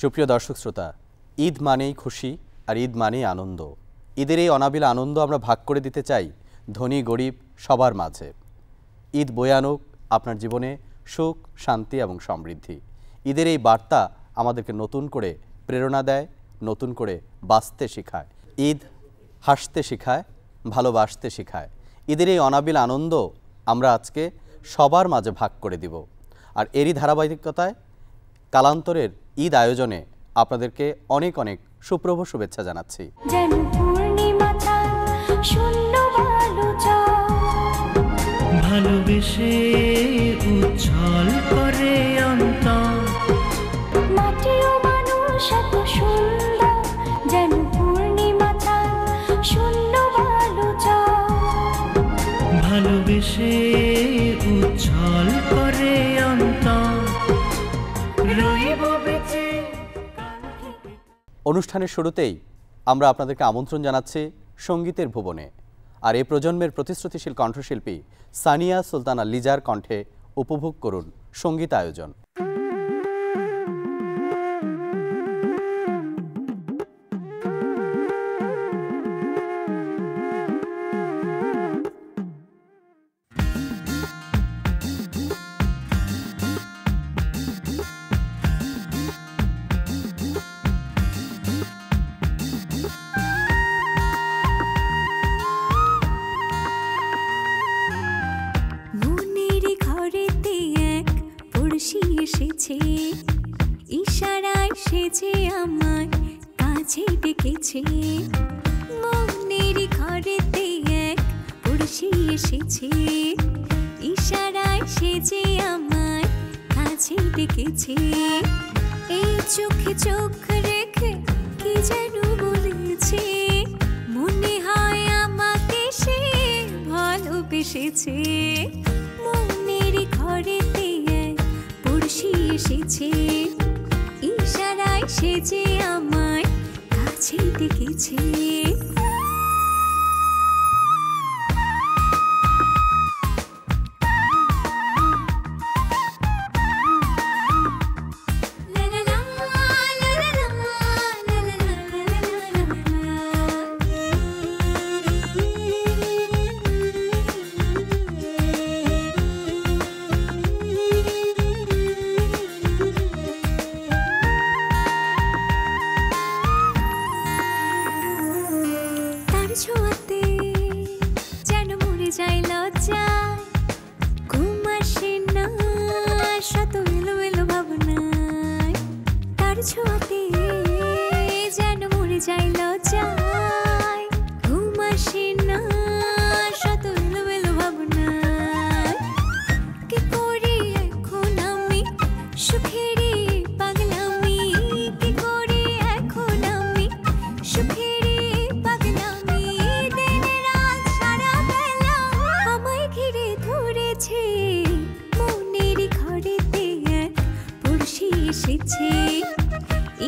সুপ্রিয় দর্শক শ্রোতা, ঈদ মানেই খুশি আর ঈদ মানেই আনন্দ। ঈদের এই অনাবিল আনন্দ আমরা ভাগ করে দিতে চাই ধনী গরিব সবার মাঝে। ঈদ বয়ে আনুক আপনার জীবনে সুখ, শান্তি এবং সমৃদ্ধি। ঈদের এই বার্তা আমাদেরকে নতুন করে প্রেরণা দেয়, নতুন করে বাঁচতে শেখায়। ঈদ হাসতে শেখায়, ভালোবাসতে শেখায়। ঈদের এই অনাবিল আনন্দ আমরা আজকে সবার মাঝে ভাগ করে দিব। আর এরই ধারাবাহিকতায় কালান্তরের ঈদ আয়োজনে আপনাদেরকে অনেক অনেক সুপ্রভ শুভেচ্ছা জানাচ্ছি। ভালোবেসে উজ্জ্বল করে অন্তর, মাটি ও মানুষ এত সুন্দর, যেন পূর্ণিমা চাঁদ শূন্য আলোচনা। ভালোবেসে উজ্জ্বল করে অন্তর, রইব বেঁচে। অনুষ্ঠানের শুরুতেই আমরা আপনাদেরকে আমন্ত্রণ জানাচ্ছি সঙ্গীতের ভুবনে। আর এই প্রজন্মের প্রতিশ্রুতিশীল কণ্ঠশিল্পী সানিয়া সুলতানা লিজার কণ্ঠে উপভোগ করুন সঙ্গীত আয়োজন। ইশারায় সেজে আমার কাছে ডেকেছে, মনের ঘরেতে এক পড়শি এসেছে। ইশারায় সেজে আমার কাছে ডেকেছে, এই চোখে চোখ রেখে কি যেন বলেছে, মনে হয় আমাকে সে ভালোবেসেছে। মনের ঘরেতে পড়শি এসেছে, ইশারায় সেজে আমায় কাছে ডেকেছে।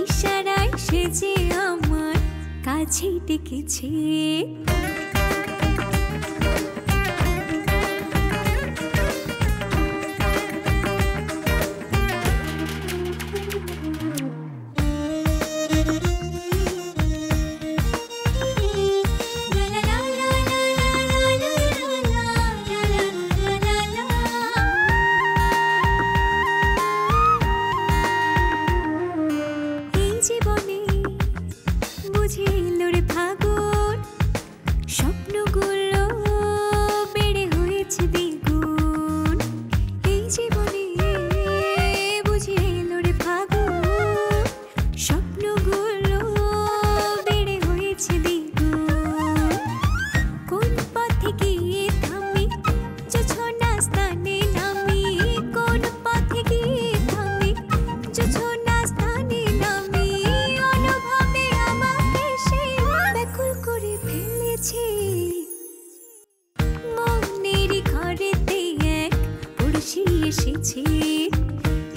ইশারায় সেজে আমার কাছে ডেকেছে।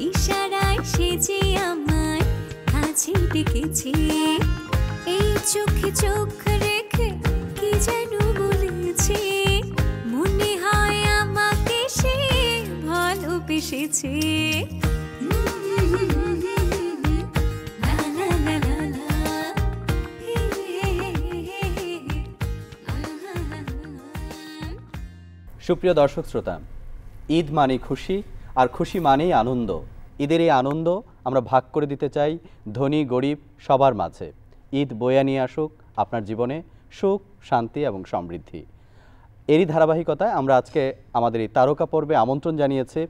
ইশারায় সেজে আমায় কাছে ডেকেছে, এই চোখে চোখ রেখে কি যেন বলেছে, মনে হয় আমাকে সে ভালোবেসেছে। সুপ্রিয় দর্শক শ্রোতা, ঈদ মানেই খুশি, আর খুশি মানেই আনন্দ। ঈদের এই আনন্দ আমরা ভাগ করে দিতে চাই ধনী গরিব সবার মাঝে। ঈদ বয়ে নিয়ে আসুক আপনার জীবনে সুখ, শান্তি এবং সমৃদ্ধি। এরই ধারাবাহিকতায় আমরা আজকে আমাদের এই তারকা পর্বে আমন্ত্রণ জানিয়েছি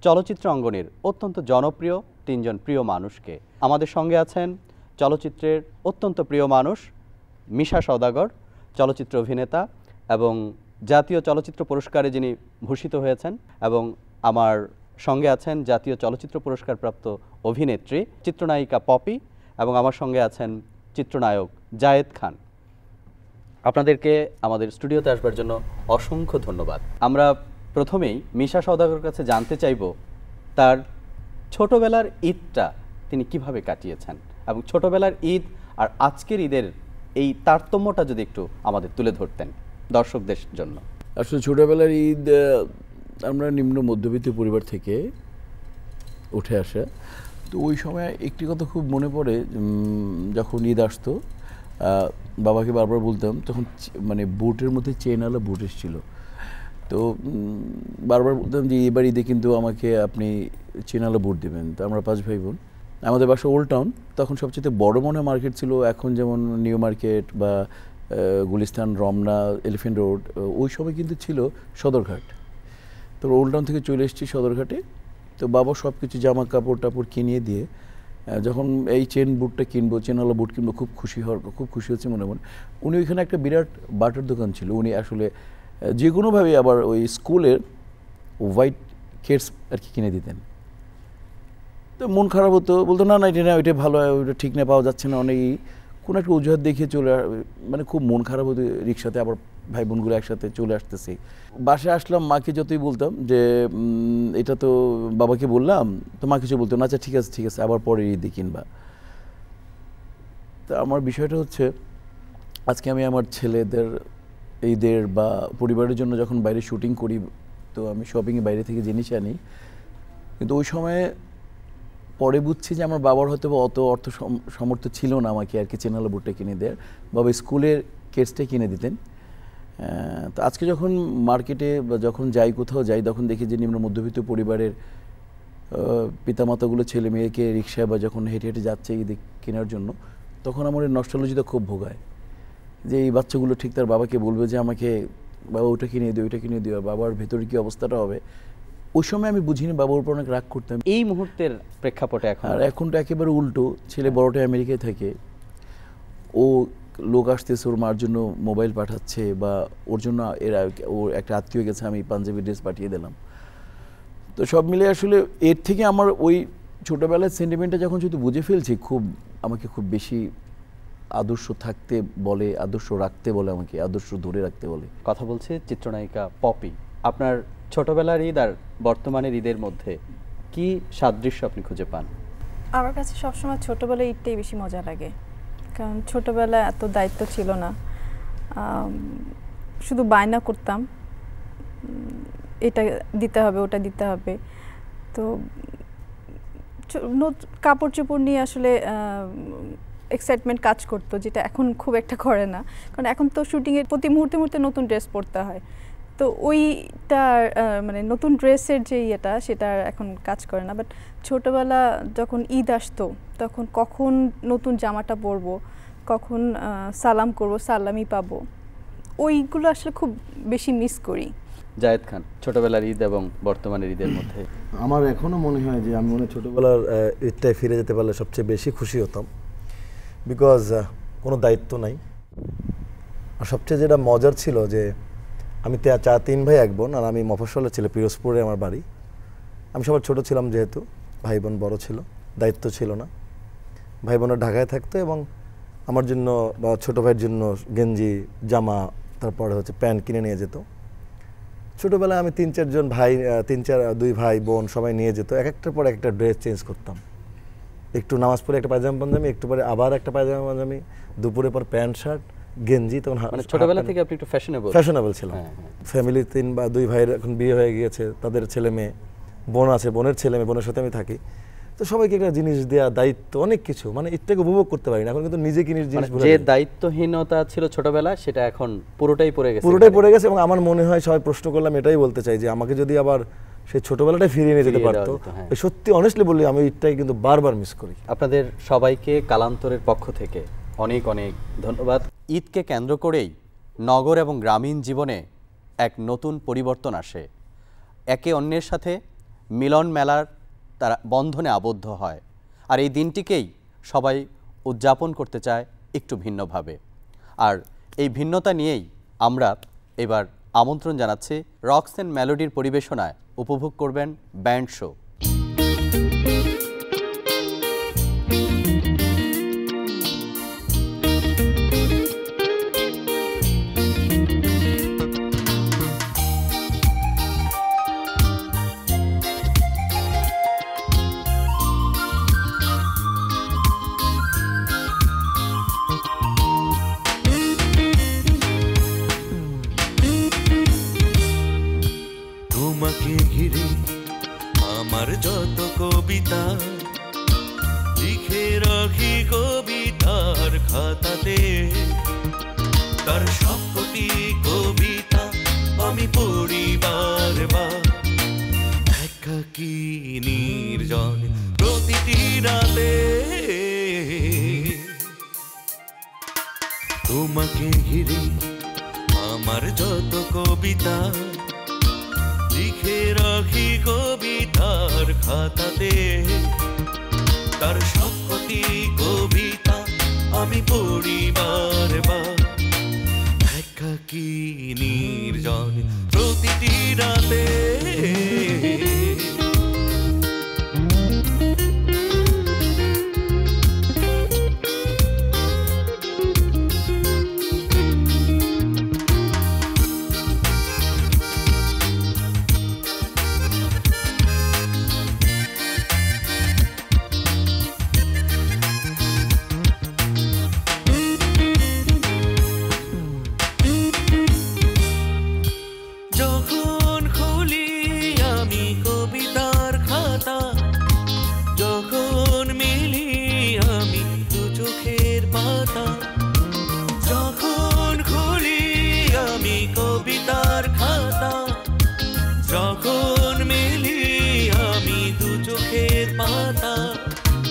চলচ্চিত্র অঙ্গনের অত্যন্ত জনপ্রিয় তিনজন প্রিয় মানুষকে। আমাদের সঙ্গে আছেন চলচ্চিত্রের অত্যন্ত প্রিয় মানুষ মিশা সওদাগর, চলচ্চিত্র অভিনেতা এবং জাতীয় চলচ্চিত্র পুরস্কারে যিনি ভূষিত হয়েছেন, এবং আমার সঙ্গে আছেন জাতীয় চলচ্চিত্র পুরস্কারপ্রাপ্ত অভিনেত্রী চিত্রনায়িকা পপি, এবং আমার সঙ্গে আছেন চিত্রনায়ক জায়েদ খান। আপনাদেরকে আমাদের স্টুডিওতে আসবার জন্য অসংখ্য ধন্যবাদ। আমরা প্রথমেই মিশা সওদাগরের কাছে জানতে চাইব তার ছোটবেলার ঈদটা তিনি কিভাবে কাটিয়েছেন, এবং ছোটবেলার ঈদ আর আজকের ঈদের এই তারতম্যটা যদি একটু আমাদের তুলে ধরতেন দর্শকদের জন্য। আসলে ছোটোবেলার ঈদ আমরা নিম্ন মধ্যবিত্ত পরিবার থেকে উঠে আসা, তো ওই সময় একটি কথা খুব মনে পড়ে, যখন ঈদ আসতো বাবাকে বারবার বলতাম, তখন মানে বুটের মধ্যে চেনওয়ালা বুট এসেছিলো, তো বারবার বলতাম যে এবার ঈদে কিন্তু আমাকে আপনি চেনওয়ালা বুট দেবেন। তো আমরা 5 ভাই বোন, আমাদের বাসা ওল্ড টাউন, তখন সবচেয়ে বড় মনে মার্কেট ছিল এখন যেমন নিউ মার্কেট বা গুলিস্তান, রমনা, এলিফেন্ট রোড, ওই সময় কিন্তু ছিল সদরঘাট। তো ওল্ড টাউন থেকে চলে এসেছি সদরঘাটে। তো বাবা সব কিছু জামা কাপড় টাপড় কিনিয়ে দিয়ে যখন এই চেন বুটটা কিনবো, চেনওয়ালা বুট কিনবো, খুব খুশি হচ্ছে মনে মনে। উনি ওইখানে একটা বিরাট বাটার দোকান ছিল, উনি আসলে যে কোনোভাবে আবার ওই স্কুলের হোয়াইট কেটস আর কি কিনে দিতেন। তো মন খারাপ হতো, বলতো না না এটা না, ওইটা ভালো, ওইটা ঠিক না, পাওয়া যাচ্ছে না, অনেক কোনো একটা অজুহাত দেখিয়ে মানে খুব মন খারাপ হতো। রিক্সাতে আবার ভাই বোনগুলো একসাথে চলে আসতেছি, বাসায় আসলাম, মাকে যতই বলতাম যে এটা তো বাবাকে বললাম, তো মা কিছু বলতো না, আচ্ছা ঠিক আছে আবার পরে ঈদে কিনবা। তো আমার বিষয়টা হচ্ছে আজকে আমি আমার ছেলেদের ঈদের বা পরিবারের জন্য যখন বাইরে শুটিং করি, তো আমি শপিংয়ে বাইরে থেকে জিনিস আনি, কিন্তু ওই সময়ে পরে বুঝছি যে আমার বাবার হয়তো অত অর্থ সামর্থ্য ছিল না আমাকে আর কি চেনওয়ালা বুটটা কিনে দেওয়ার। বাবা স্কুলের কেটসটাই কিনে দিতেন। তো আজকে যখন মার্কেটে বা যখন যাই, কোথাও যাই, তখন দেখি যে নিম্ন মধ্যবিত্ত পরিবারের পিতামাতাগুলো ছেলে মেয়েকে রিক্সায় বা যখন হেঁটে হেঁটে যাচ্ছে ঈদে কেনার জন্য, তখন আমার এই নস্টালজিটা খুব ভোগায় যে এই বাচ্চাগুলো ঠিক তার বাবাকে বলবে যে আমাকে বাবা ওইটা কিনে দিও, ওইটা কিনে দিও, বাবার ভেতরে কী অবস্থাটা হবে। ওই সময় আমি বুঝিনি, বাবার উপর অনেক রাগ করতাম। এই মুহূর্তের প্রেক্ষাপটে এখন তো একেবারে উল্টো, ছেলে বড়টা আমেরিকায় থাকে, ও লোক আসতেছে ওর মার জন্য মোবাইল পাঠাচ্ছে, বা ওর জন্য ওর একটা আত্মীয় গেছে, আমি পাঞ্জাবি ড্রেস পাঠিয়ে দিলাম। তো সব মিলে আসলে এর থেকে আমার ওই ছোটোবেলার সেন্টিমেন্টটা যখন যেহেতু বুঝে ফেলছি, আমাকে খুব বেশি আদর্শ থাকতে বলে, আদর্শ রাখতে বলে, আমাকে আদর্শ ধরে রাখতে বলে। কথা বলছে চিত্রনায়িকা পপি। আপনার ছোটবেলার ঈদ আর বর্তমানের ঈদের মধ্যে কি সাদৃশ্য আপনি খুঁজে পান? আমার কাছে সবসময় ছোটোবেলায় ঈদটাই বেশি মজা লাগে, কারণ ছোটোবেলায় এত দায়িত্ব ছিল না, শুধু বায়না করতাম এটা দিতে হবে, ওটা দিতে হবে। তো কাপড় চোপড় নিয়ে আসলে এক্সাইটমেন্ট কাজ করতো, যেটা এখন খুব একটা করে না, কারণ এখন তো শুটিংয়ের প্রতি মুহূর্তে নতুন ড্রেস পরতে হয়। তো ওইটার মানে নতুন ড্রেসের যে ইয়েটা, সেটা এখন কাজ করে না। বাট ছোটোবেলা যখন ঈদ আসতো, তখন কখন নতুন জামাটা পরবো, কখন সালাম করবো, সালামি পাবো, ওইগুলো আসলে খুব বেশি মিস করি। জায়েদ খান, ছোটবেলার ঈদ এবং বর্তমানের ঈদের মধ্যে আমার এখনও মনে হয় যে আমি ছোটোবেলার ঈদটায় ফিরে যেতে পারলে সবচেয়ে বেশি খুশি হতাম, বিকজ কোনো দায়িত্ব নাই। আর সবচেয়ে যেটা মজার ছিল যে আমি 3 ভাই 1 বোন, আর আমি মফস্বলের ছেলে, পিরোজপুরে আমার বাড়ি। আমি সবার ছোট ছিলাম, যেহেতু ভাই বোন বড় ছিল, দায়িত্ব ছিল না। ভাই বোনের ঢাকায় থাকতো এবং আমার জন্য বা ছোটো ভাইয়ের জন্য গেঞ্জি, জামা, তারপরে প্যান্ট কিনে নিয়ে যেত। ছোটোবেলায় আমি 3-4 ভাই, 2 ভাই বোন সবাই নিয়ে যেত, একটার পর একটা ড্রেস চেঞ্জ করতাম। একটু নামাজ পড়ে একটা পায়জামা পাঞ্জাবি, একটু পরে আবার একটা পায়জামা পাঞ্জাবি, দুপুরে পর প্যান্ট শার্ট, গেঞ্জি। তখন ছোটবেলা থেকে আপনি একটু ফ্যাশনেবল ছিলাম। ফ্যামিলি 3 বা 2 ভাইয়ের এখন বিয়ে হয়ে গিয়েছে, তাদের ছেলে মেয়ে, বোন আছে, বোনের ছেলে মেয়ে, বোনের সাথে আমি থাকি। তো সবাইকে একটা জিনিস দেওয়া, দায়িত্ব, অনেক কিছু, মানে ঈদটাকে উপভোগ করতে পারি না এখন, কিন্তু নিজে জিনিস যে দায়িত্বহীনতা ছিল ছোটবেলায় সেটা এখন পুরোটাই পড়ে গেছে। এবং আমার মনে হয় সবাই প্রশ্ন করলাম এটাই বলতে চাই যে আমাকে যদি আবার সেই ছোটবেলাটা ফিরিয়ে নিয়ে যেতে পারতো, সত্যি অনেস্টলি বললি আমি ঈদটাই কিন্তু বারবার মিস করি। আপনাদের সবাইকে কালান্তরের পক্ষ থেকে অনেক অনেক ধন্যবাদ। ঈদকে কেন্দ্র করেই নগর এবং গ্রামীণ জীবনে এক নতুন পরিবর্তন আসে, একে অন্যের সাথে মিলন মেলার তারা বন্ধনে আবদ্ধ হয়, আর এই দিনটিকেই সবাই উদযাপন করতে চায় একটু ভিন্নভাবে। আর এই ভিন্নতা নিয়েই আমরা এবার আমন্ত্রণ জানাচ্ছি রকস অ্যান্ড মেলোডির পরিবেশনায় উপভোগ করবেন ব্যান্ড শো। তোমাকে ঘিরে আমার যত কবিতা লিখে রাখি কবিতার খাতাতে, তার সবকটি কবিতা আমি পড়ি বারবার একাকী নির্জন প্রতিটি রাতে। তোমাকে ঘিরে আমার যত কবিতা লিখে রাখি কবিতার খাতাতে, তার সবকটি কবিতা আমি পড়ি বারবার একাকী নির্জন প্রতিটি রাতে।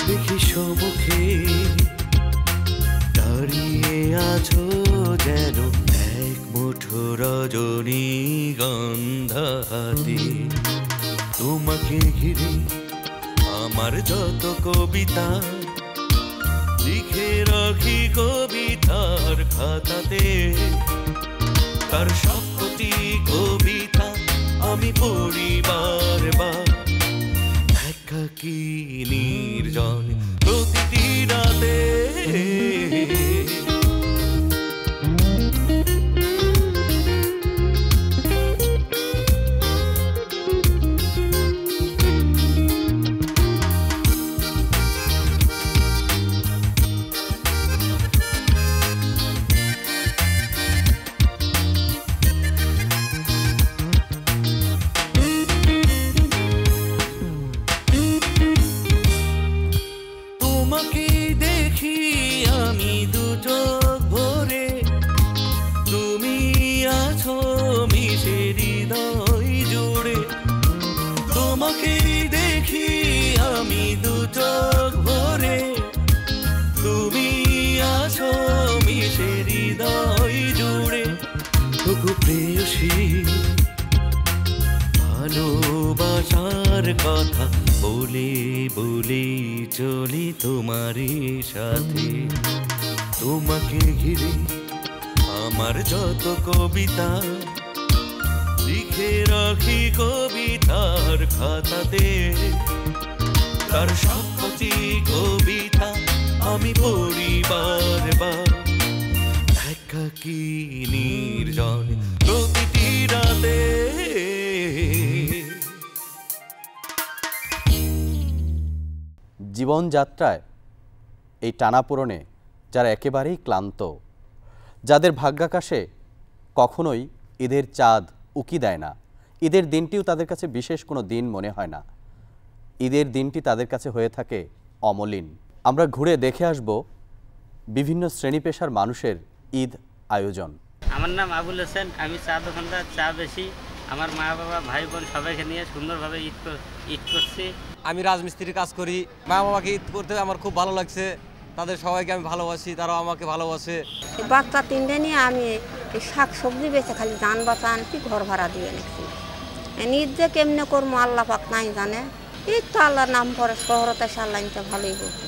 দেখি সমুখে দাঁড়িয়ে আছো যেন এক মুঠো রজনীগন্ধা হাতে। তোমাকে ঘিরে আমার যত কবিতা লিখে রাখি কবিতার খাতাতে, তার সবকটি কবিতা আমি পড়ি বারবার একাকী নির্জন প্রতিটি রাতে। ভালোবাসার কথা বলে বলে চলি তোমারই সাথে। তোমাকে ঘিরে আমার যত কবিতা লিখে রাখি কবিতার খাতাতে, তার সবকটি কবিতা আমি পড়ি বারবার একাকী নির্জন প্রতিটি রাতে। জীবনযাত্রায় এই টানাপোড়েনে যারা একেবারেই ক্লান্ত, যাদের ভাগ্যাকাশে কখনোই ঈদের চাঁদ উকি দেয় না, ঈদের দিনটিও তাদের কাছে বিশেষ কোনো দিন মনে হয় না, ঈদের দিনটি তাদের কাছে হয়ে থাকে অমলিন। আমরা ঘুরে দেখে আসব বিভিন্ন শ্রেণী পেশার মানুষের ঈদ আয়োজন। আমার নাম আবুল হোসেন, আমি চা দোকানদার, চা বেশি। আমার মা বাবা ভাই বোন সবাইকে নিয়ে সুন্দরভাবে ঈদ করছি। আমি রাজমিস্ত্রির কাজ করি। মা বাবাকে ঈদ করতে আমার খুব ভালো লাগছে, তাদের সবাইকে আমি ভালোবাসি, তারাও আমাকে ভালোবাসে। বাচ্চা 3টে নিয়ে আমি শাক সবজি বেচে খালি যান বাঁচা আনছি, ঘর ভাড়া দিয়ে নিচ্ছি। ঈদ যে কেমনে করবো আল্লাহ পাক নাই জানে। ঈদ তো আল্লাহর নাম পরে শহরতে সাল্লাইনটা ভালোই করছে,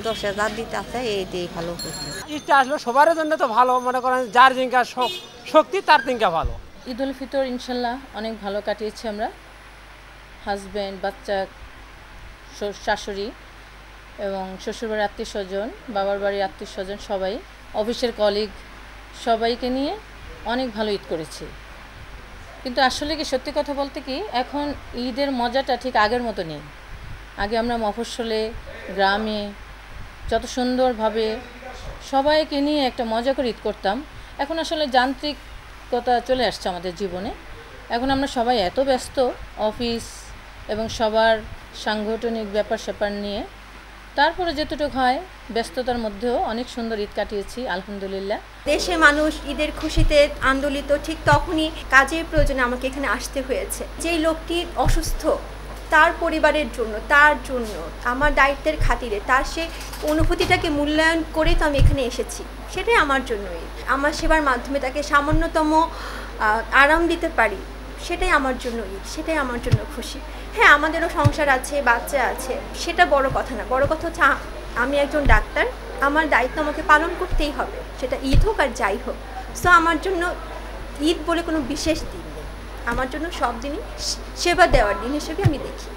10,000 দিতে আছে, এই দিয়ে ভালো করছে। ঈদটা আসলে সবার জন্য তো ভালো, মনে করেন যার জিঙ্কা শক্তি তার জিঙ্কা ভালো। ঈদ উল ফিতর ইনশাল্লাহ অনেক ভালো কাটিয়েছি আমরা, হাজব্যান্ড, বাচ্চা, শাশুড়ি এবং শ্বশুরবাড়ির আত্মীয় স্বজন, বাবার বাড়ির আত্মীয় স্বজন, সবাই, অফিসের কলিগ, সবাইকে নিয়ে অনেক ভালো ঈদ করেছি। কিন্তু আসলে কি সত্যি কথা বলতে কি, এখন ঈদের মজাটা ঠিক আগের মতো নেই। আগে আমরা মফস্বলে, গ্রামে যত সুন্দরভাবে সবাইকে নিয়ে একটা মজা করে ঈদ করতাম। এখন আসলে যান্ত্রিকতা চলে আসছে আমাদের জীবনে। এখন আমরা সবাই এত ব্যস্ত, অফিস এবং সবার সাংগঠনিক ব্যাপার স্যাপার নিয়ে, তারপরে যেটুকু হয় ব্যস্ততার মধ্যেও অনেক সুন্দর ঈদ কাটিয়েছি আলহামদুলিল্লাহ। দেশে মানুষ ঈদের খুশিতে আন্দোলিত, ঠিক তখনই কাজের প্রয়োজনে আমাকে এখানে আসতে হয়েছে। যেই লোকটি অসুস্থ, তার পরিবারের জন্য, তার জন্য আমার দায়িত্বের খাতিরে তার সে অনুভূতিটাকে মূল্যায়ন করে তো আমি এখানে এসেছি। সেটাই আমার জন্যই, আমার সেবার মাধ্যমে তাকে সামান্যতম আরাম দিতে পারি, সেটাই আমার জন্য ঈদ, সেটাই আমার জন্য খুশি। হ্যাঁ, আমাদেরও সংসার আছে, বাচ্চা আছে, সেটা বড় কথা না। বড় কথা হচ্ছে আমি একজন ডাক্তার, আমার দায়িত্ব আমাকে পালন করতেই হবে, সেটা ঈদ হোক আর যাই হোক। সো আমার জন্য ঈদ বলে কোনো বিশেষ দিন নেই, আমার জন্য সব দিনই সেবা দেওয়ার দিন হিসেবে আমি দেখি।